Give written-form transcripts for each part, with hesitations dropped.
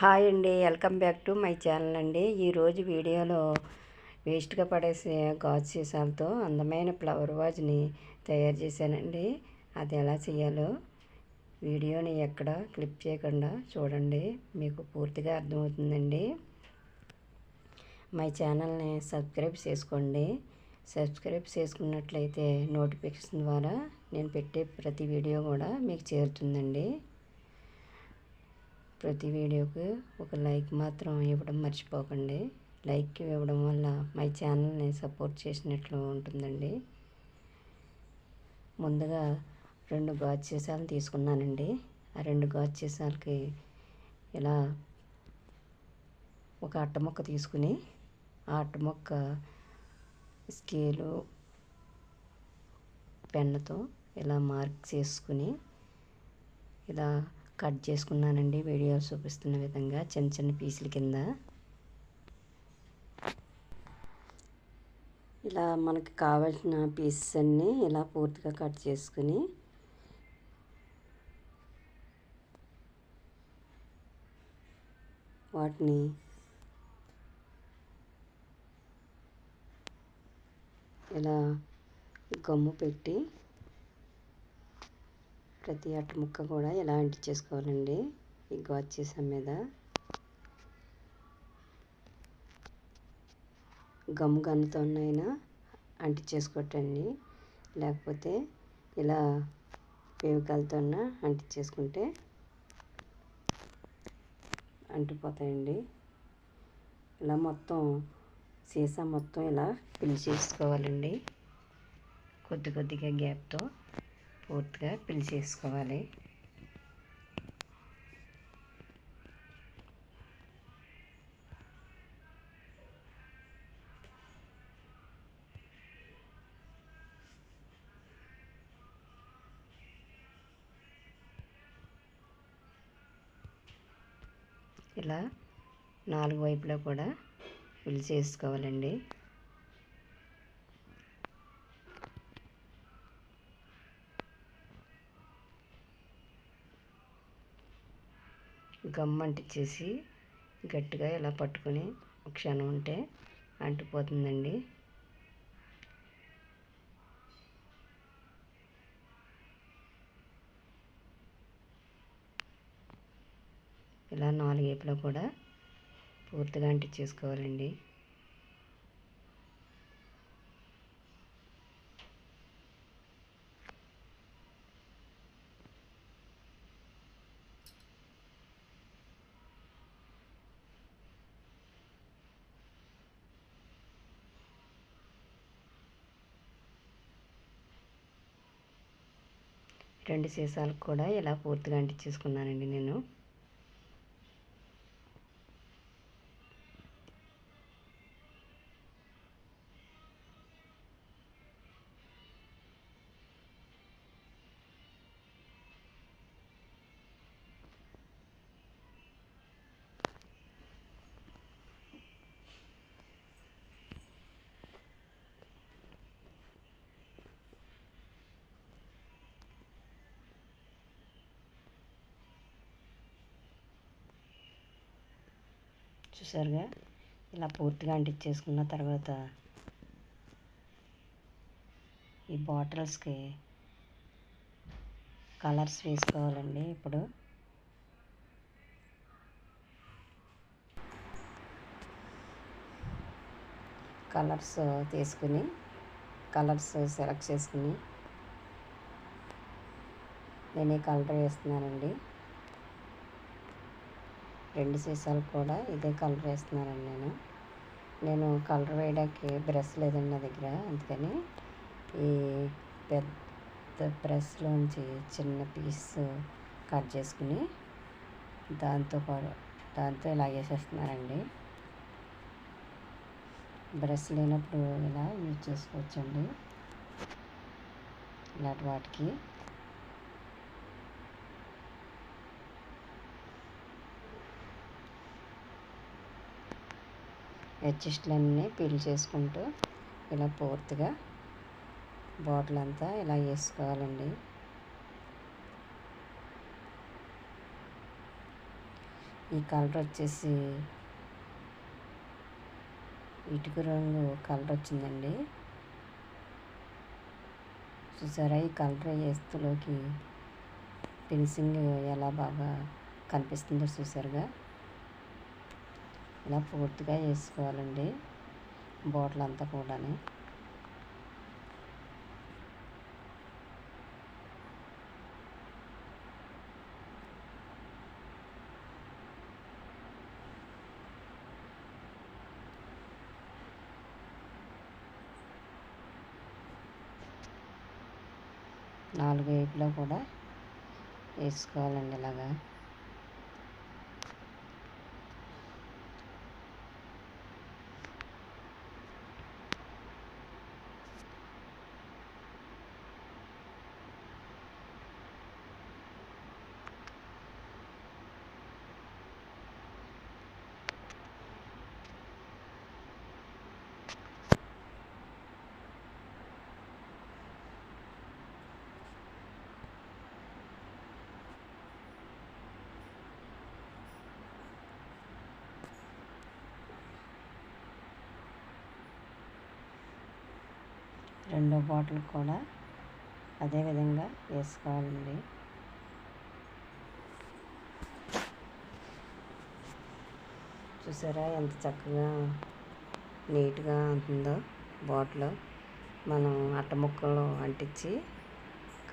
Hi అండి, welcome back to my channel అండి. ఈరోజు వీడియోలో వేస్ట్గా పడేసే గాజు సీసాలతో అందమైన ఫ్లవర్ వాజ్ని తయారు చేశానండి. అది ఎలా చేయాలో వీడియోని ఎక్కడ క్లిప్ చేయకుండా చూడండి, మీకు పూర్తిగా అర్థమవుతుందండి. మై ఛానల్ని సబ్స్క్రైబ్ చేసుకోండి. సబ్స్క్రైబ్ చేసుకున్నట్లయితే నోటిఫికేషన్ ద్వారా నేను పెట్టే ప్రతి వీడియో కూడా మీకు చేరుతుందండి. ప్రతి వీడియోకి ఒక లైక్ మాత్రం ఇవ్వడం మర్చిపోకండి. లైక్ ఇవ్వడం వల్ల మై ఛానల్ని సపోర్ట్ చేసినట్లు ఉంటుందండి. ముందుగా 2 గాజు సీసాలు తీసుకున్నానండి. ఆ 2 గాజు సీసాలకి ఇలా ఒక అట్ట ముక్క తీసుకుని ఆ అట్ట ముక్క స్కేలు పెన్నుతో ఇలా మార్క్ చేసుకుని ఇలా కట్ చేసుకున్నానండి. వీడియో చూపిస్తున్న విధంగా చిన్న చిన్న పీసుల కింద ఇలా మనకి కావాల్సిన పీసెస్ అన్నీ ఇలా పూర్తిగా కట్ చేసుకుని వాటిని ఇలా గమ్ము పెట్టి ప్రతి అట్ట ముక్క కూడా ఇలా అంటించేసుకోవాలండి. ఈ గాజు సీసా మీద గమ్ము గన్నుతోనైనా అంటించేసుకోవటండి, లేకపోతే ఇలా ఫెవికాల్తో అంటించేసుకుంటే అంటిపోతాయండి. ఇలా మొత్తం సీసా మొత్తం ఇలా ఫిల్ చేసుకోవాలండి. కొద్ది కొద్దిగా గ్యాప్తో పూర్తిగా ఫిల్ చేసుకోవాలి. ఇలా 4 వైపులా కూడా ఫిల్ చేసుకోవాలండి. గమ్ అంటించేసి గట్టిగా ఇలా పట్టుకొని ఒక క్షణం ఉంటే అంటిపోతుందండి. ఇలా 4 వైపులా కూడా పూర్తిగా అంటించేసుకోవాలండి. రెండు సీసాలకు కూడా ఇలా పూర్తిగా అంటించేసుకున్నానండి నేను. చూసారుగా, ఇలా పూర్తిగా అంటించేసుకున్న తర్వాత ఈ బాటిల్స్కి కలర్స్ వేసుకోవాలండి. ఇప్పుడు కలర్స్ తీసుకుని కలర్స్ సెలెక్ట్ చేసుకుని నేను ఈ కలర్ వేస్తున్నానండి. 2 సీసాలకు కూడా ఇదే కలర్ వేస్తున్నానండి. నేను కలర్ వేయడానికి బ్రష్ లేదండి నా దగ్గర, అందుకని ఈ పెద్ద బ్రష్లోంచి చిన్న పీస్ కట్ చేసుకుని దాంతో ఇలా వేసేస్తున్నానండి. బ్రష్ లేనప్పుడు ఇలా యూజ్ చేసుకోవచ్చండి ఇలాంటి వాటికి. అడ్జస్ట్లన్నీ ఫిల్ చేసుకుంటూ ఇలా పూర్తిగా బాటిల్ అంతా ఇలా వేసుకోవాలండి. ఈ కలర్ వచ్చేసి ఇటుక రంగు కలర్ వచ్చిందండి. చూసారా ఈ కలర్ వేస్తులోకి ఫినిషింగ్ ఎలా బాగా కనిపిస్తుందో చూసారుగా. ఇలా పూర్తిగా వేసుకోవాలండి బాటిల్ అంతా కూడా. నాలుగు వైపులా కూడా వేసుకోవాలండి ఇలాగా. రెండో బాటిల్ కూడా అదే విధంగా వేసుకోవాలండి. చూసారా ఎంత చక్కగా నీట్గా ఉంటుందో బాటిల్. మనం అట్ట ముక్కలు అంటించి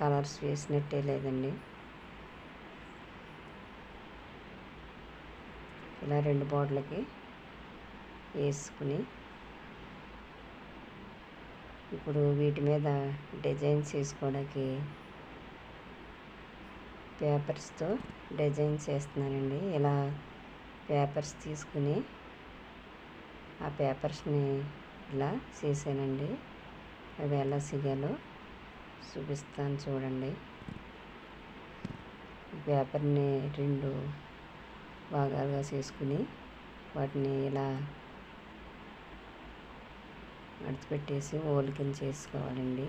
కలర్స్ వేసినట్టే లేదండి. ఇలా రెండు బాటిల్కి వేసుకుని ఇప్పుడు వీటి మీద డిజైన్స్ వేసుకోవడానికి పేపర్స్తో డిజైన్స్ వేస్తున్నానండి. ఇలా పేపర్స్ తీసుకుని ఆ పేపర్స్ని ఇలా చేసానండి. అవి ఎలా చేయాలో చూపిస్తాను చూడండి. పేపర్ని రెండు భాగాలుగా చేసుకుని వాటిని ఇలా మడిచిపెట్టేసి ఓల్ కింద చేసుకోవాలండి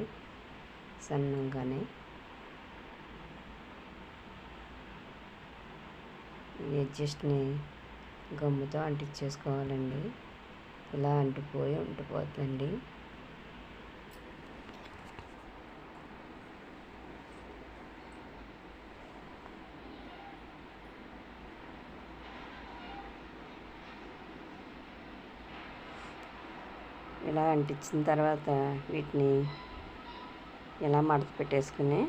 సన్నంగానే. ఈ ఎడ్జస్ట్ని గమ్ముతో అంటించేసుకోవాలండి. ఇలా అంటిపోయి ఉండిపోతుందండి. ఇలా అంటించిన తర్వాత వీటిని ఇలా మడత పెట్టేసుకుని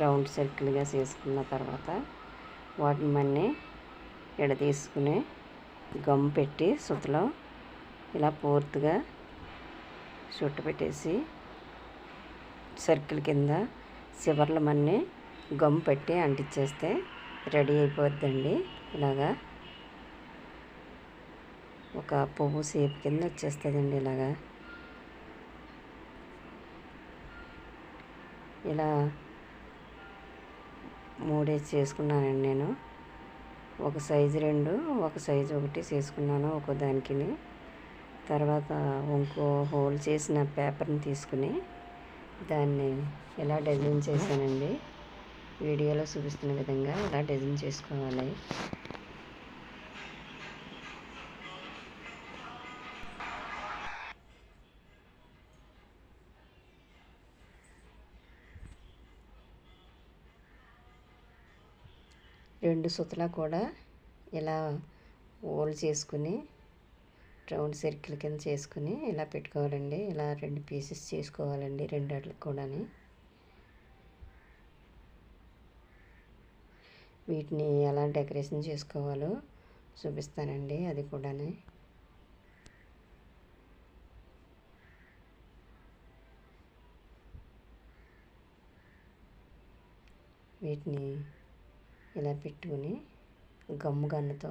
రౌండ్ సర్కిల్గా చేసుకున్న తర్వాత వాటిని మళ్ళీ తీసుకుని గమ్ పెట్టి సుతలో ఇలా పూర్తిగా చుట్టు పెట్టేసి సర్కిల్ కింద చివర్లు మళ్ళీ గమ్ పెట్టి అంటించేస్తే రెడీ అయిపోద్దండి. ఇలాగా ఒక పువ్వు షేప్ కింద వచ్చేస్తుందండి. ఇలాగా ఇలా మూడేసి చేసుకున్నానండి నేను. ఒక సైజు రెండు, ఒక సైజు ఒకటి చేసుకున్నాను ఒక దానికి. తర్వాత ఇంకో హోల్ చేసిన పేపర్ని తీసుకుని దాన్ని ఇలా డిజైన్ చేశానండి. వీడియోలో చూపిస్తున్న విధంగా ఇలా డిజైన్ చేసుకోవాలి. రెండు సుతలా కూడా ఇలా హోల్ చేసుకుని రౌండ్ సర్కిల్ కింద చేసుకుని ఇలా పెట్టుకోవాలండి. ఇలా రెండు పీసెస్ చేసుకోవాలండి రెండిటికి కూడా. వీటిని ఎలా డెకరేషన్ చేసుకోవాలో చూపిస్తానండి అది కూడా. వీటిని ఇలా పెట్టుకుని గమ్ము గన్నుతో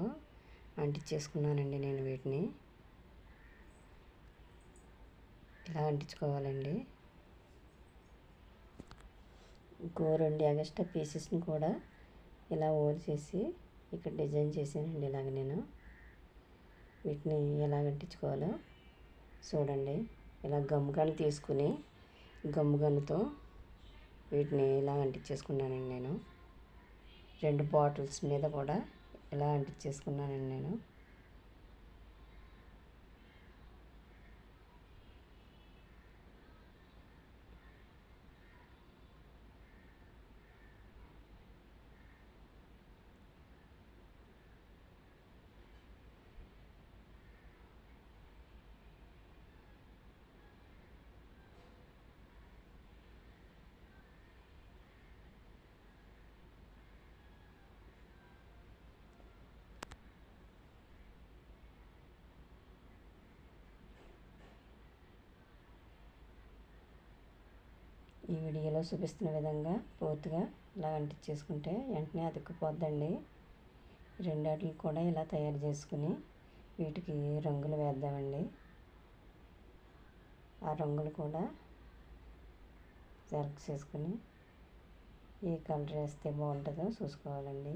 అంటించేసుకున్నానండి నేను. వీటిని ఇలా అంటించుకోవాలండి. ఇంకో రెండు ఎగస్ట్రా పీసెస్ని కూడా ఇలా ఓల్ చేసి ఇక్కడ డిజైన్ చేసానండి. ఇలాగ నేను వీటిని ఎలా అంటించుకోవాలో చూడండి. ఇలా గమ్ము గన్ను తీసుకుని గమ్ము గన్నుతో వీటిని ఇలా అంటించేసుకున్నానండి నేను. రెండు బాటిల్స్ మీద కూడా ఇలా అంటించేసుకున్నానండి నేను. ఈ వీడియోలో చూపిస్తున్న విధంగా పూర్తిగా ఇలా అంటించేసుకుంటే వెంటనే అతుక్కుపోద్దండి. రెండాటిని కూడా ఇలా తయారు చేసుకుని వీటికి రంగులు వేద్దామండి. ఆ రంగులు కూడా సెలెక్ట్ చేసుకుని ఏ కలర్ వేస్తే బాగుంటుందో చూసుకోవాలండి.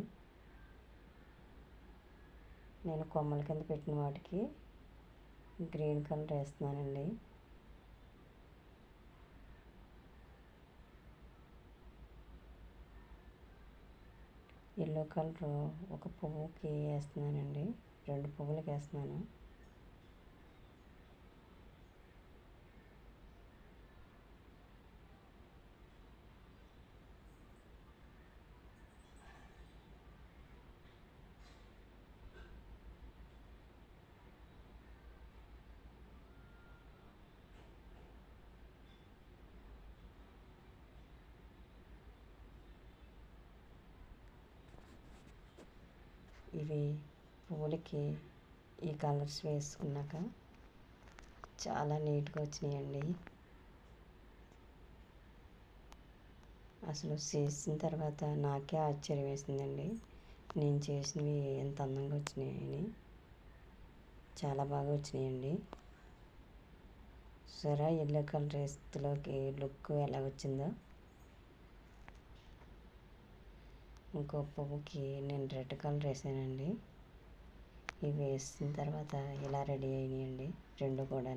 నేను కొమ్మల కింద పెట్టిన వాటికి గ్రీన్ కలర్ వేస్తున్నానండి. ఎల్లో కలర్ ఒక పువ్వుకి వేస్తున్నానండి, 2 పువ్వులకి వేస్తున్నాను. ఇవి పువ్వులకి ఈ కలర్స్ వేసుకున్నాక చాలా నీట్గా వచ్చినాయండి. అసలు చేసిన తర్వాత నాకే ఆశ్చర్యం వేసిందండి, నేను చేసినవి ఎంత అందంగా వచ్చినాయని. చాలా బాగా వచ్చినాయండి. సరే ఎల్లో కలర్ వేస్తలోకి లుక్ ఎలా వచ్చిందో. ఇంకో పువ్వుకి నేను రెడ్ కలర్ వేసానండి. ఇవి వేసిన తర్వాత ఇలా రెడీ అయినాయండి 2 కూడా.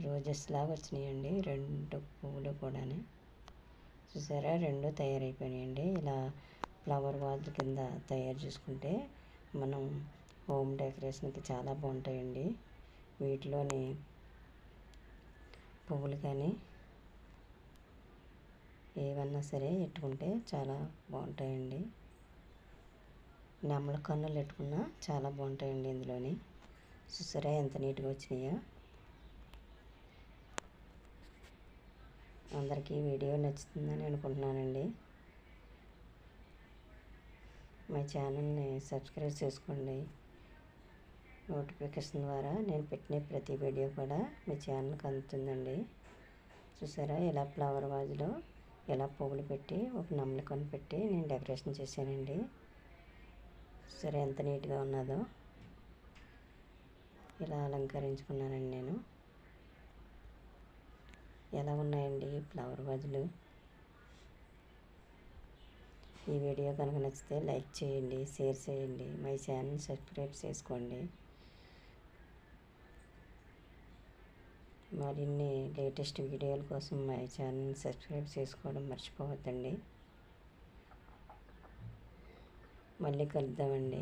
రోజెస్ లాగా వచ్చినాయండి 2 పువ్వులు కూడా. చూసారా, 2 తయారైపోయినాయండి. ఇలా ఫ్లవర్ వాజ్ కింద తయారు చేసుకుంటే మనం హోమ్ డెకరేషన్కి చాలా బాగుంటాయండి. వీటిలోని పువ్వులు కానీ ఏవన్నా సరే పెట్టుకుంటే చాలా బాగుంటాయండి. నెమలి కన్నులు పెట్టుకున్నా చాలా బాగుంటాయండి ఇందులోని. చూసారా ఎంత నీట్గా వచ్చినాయో. అందరికీ వీడియో నచ్చుతుందని అనుకుంటున్నానండి. మా ఛానల్ని సబ్స్క్రైబ్ చేసుకోండి. నోటిఫికేషన్ ద్వారా నేను పెట్టిన ప్రతి వీడియో కూడా మీ ఛానల్కి అందుతుందండి. చూసారా, ఇలా ఫ్లవర్ వాజ్లో ఇలా పువ్వులు పెట్టి ఒక నెమలి కన్ను పెట్టి నేను డెకరేషన్ చేశానండి. సరే ఎంత నీట్గా ఉన్నదో. ఇలా అలంకరించుకున్నానండి నేను. ఎలా ఉన్నాయండి ఫ్లవర్ వాజులు? ఈ వీడియో కనుక నచ్చితే లైక్ చేయండి, షేర్ చేయండి, మై ఛానల్ సబ్స్క్రైబ్ చేసుకోండి. మరిన్ని లేటెస్ట్ వీడియోల కోసం మై ఛానల్ సబ్స్క్రైబ్ చేసుకోవడం మర్చిపోవద్దండి. మళ్ళీ కలుద్దామండి.